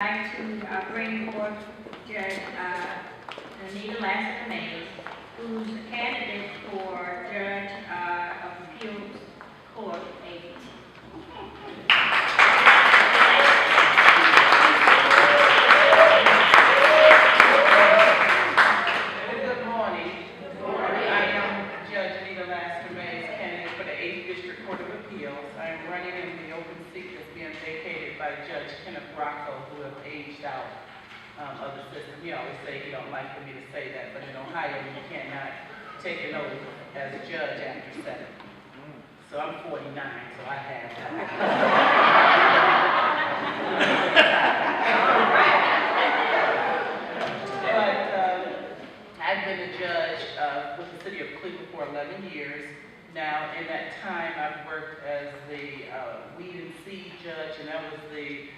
I'd like to bring forth Judge Anita, who's a candidate for Judge of Appeals Court 8. Good morning. I am Judge Anita, candidate for the 8th District Court of Appeals. I am running in the open seat that's being vacated by Judge Kenneth Rocco, who have aged out of the system. He always say he don't like for me to say that, but in Ohio you cannot take an oath as a judge after 70. So I'm 49, so I have I've been a judge with the City of Cleveland for 11 years. Now, in that time, I've worked as the weed and seed judge, and that was the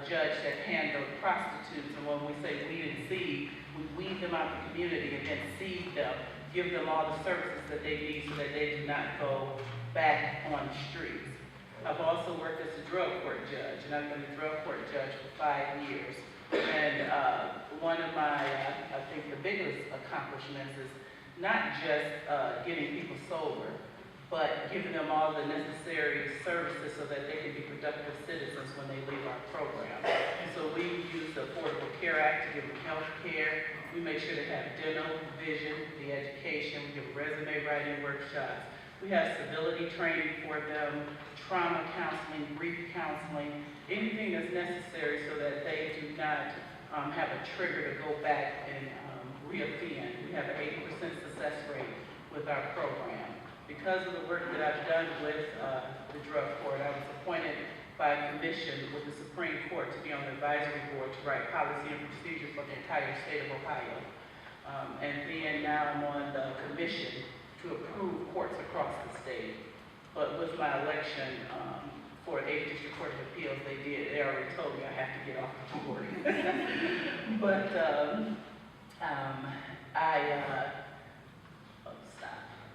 judge that handled prostitutes. And when we say weed and seed, we weed them out of the community and then seed them, give them all the services that they need so that they do not go back on the streets. I've also worked as a drug court judge, and I've been a drug court judge for 5 years. And one of my, I think the biggest accomplishments is not just getting people sober, but giving them all the necessary services so that they can be productive citizens when they leave our program. So we use the Affordable Care Act to give them health care. We make sure they have dental, vision, the education. We give resume writing workshops. We have civility training for them, trauma counseling, grief counseling, anything that's necessary so that they do not have a trigger to go back and reoffend. We have an 80% success rate with our program. Because of the work that I've done with the drug court, I was appointed by a commission with the Supreme Court to be on the advisory board to write policy and procedure for the entire state of Ohio. And then now I'm on the commission to approve courts across the state. But with my election for 8th District Court of Appeals, they already told me I have to get off the board. But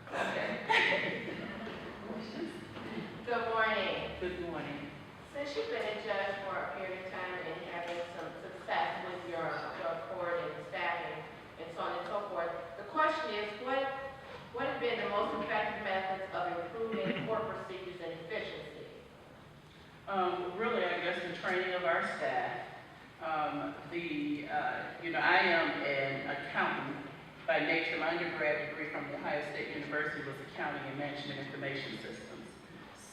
okay. Good morning. Good morning. Since you've been a judge for a period of time and having some success with your court and staffing and so on and so forth, the question is, what have been the most effective methods of improving court procedures and efficiency? Really, I guess the training of our staff. I am an accountant by nature. My undergrad degree from the Ohio State University was accounting and management information systems.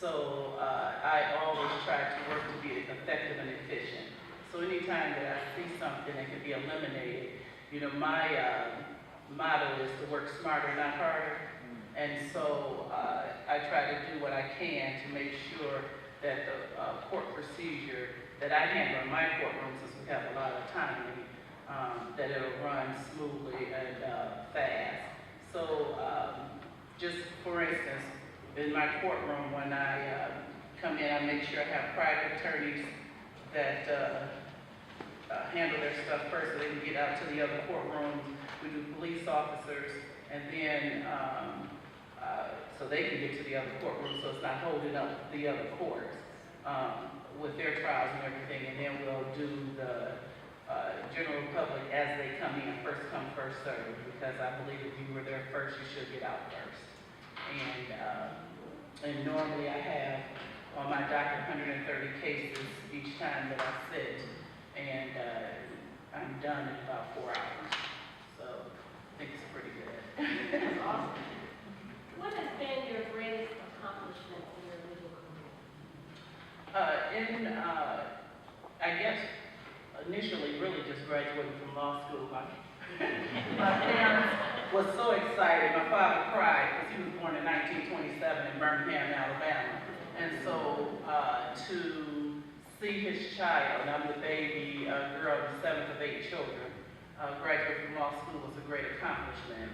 So I always try to work to be effective and efficient. So anytime that I see something that can be eliminated, my motto is to work smarter, not harder. And so I try to do what I can to make sure that the court procedure that I handle in my courtroom, since we have a lot of time, that it'll run smoothly and fast. So just for instance, in my courtroom, when I come in, I make sure I have private attorneys that handle their stuff first so they can get out to the other courtrooms. We do police officers, and then so they can get to the other courtrooms so it's not holding up the other courts with their trials and everything. And then we'll do the general public as they come in, first come, first served, because I believe if you were there first, you should get out first. And normally I have on my docket 130 cases each time that I sit, and I'm done in about 4 hours. So I think it's pretty good. That's awesome. What has been your greatest accomplishment in your legal career? I guess initially really just graduating from law school. My parents was so excited. My father cried because he was born in 1927 in Birmingham, Alabama. And so to see his child, and I'm the baby girl, the 7th of 8 children, graduate from law school was a great accomplishment.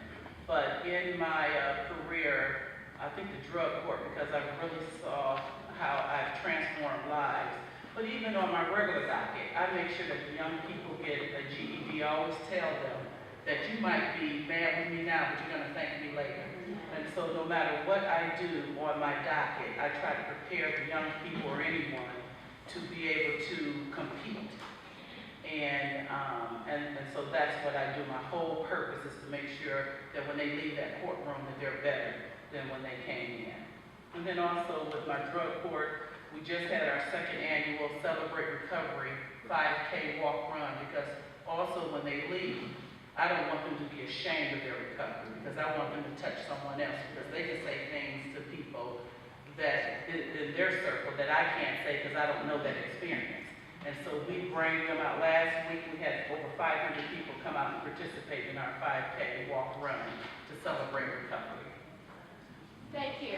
But in my career, I think the drug court, because I really saw how I've transformed lives. But even on my regular docket, I make sure that the young people get a GED. I always tell them that you might be mad with me now, but you're going to thank me later. And so no matter what I do on my docket, I try to prepare the young people or anyone to be able to compete And so that's what I do. My whole purpose is to make sure that when they leave that courtroom, that they're better than when they came in. And then also with my drug court, we just had our second annual Celebrate Recovery 5K walk run, because also when they leave, I don't want them to be ashamed of their recovery, because I want them to touch someone else, because they can say things to people that in their circle that I can't say because I don't know that experience. And so we bring them out. Last week we had over 500 people come out and participate in our 5K walk run to celebrate recovery. Thank you.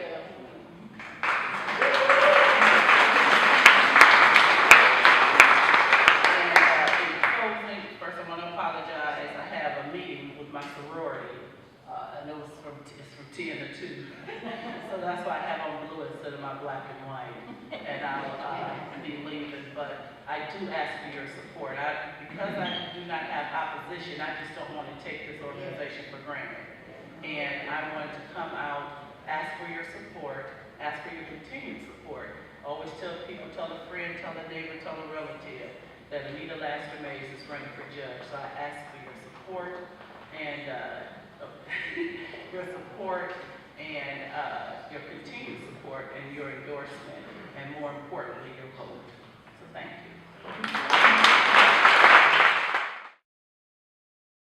First, I want to apologize. I have a meeting with my sorority. I know it's from 10 to 2. So that's why I have on blue instead of my black and white. And I'll be leaving. But I do ask for your support. Because I do not have opposition, I just don't want to take this organization for granted. And I wanted to come out, ask for your support, ask for your continued support. Always tell people, tell a friend, tell a neighbor, tell a relative that Anita Mays is running for judge. So I ask for your support and your continued support and your endorsement, and more importantly, your vote. So thank you.